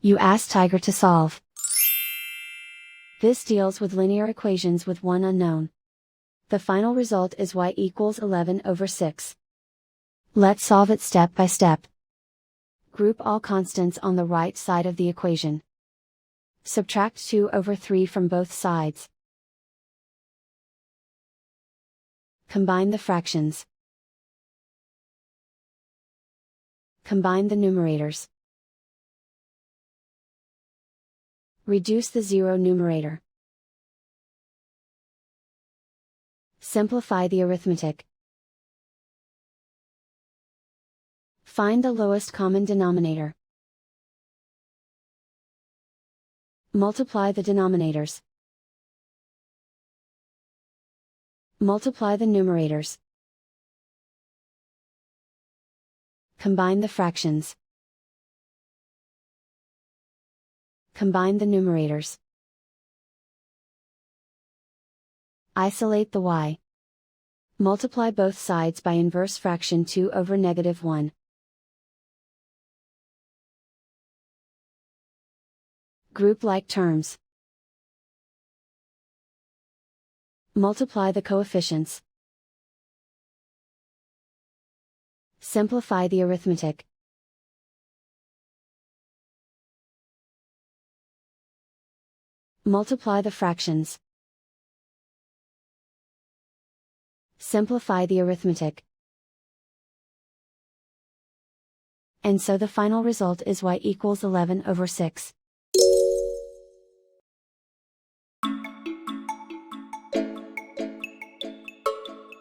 You ask Tiger to solve. This deals with linear equations with one unknown. The final result is y equals 11/6. Let's solve it step by step. Group all constants on the right side of the equation. Subtract 2/3 from both sides. Combine the fractions. Combine the numerators. Reduce the zero numerator. Simplify the arithmetic. Find the lowest common denominator. Multiply the denominators. Multiply the numerators. Combine the fractions. Combine the numerators. Isolate the y. Multiply both sides by inverse fraction 2/-1. Group like terms. Multiply the coefficients. Simplify the arithmetic. Multiply the fractions. Simplify the arithmetic. And so the final result is y equals 11/6.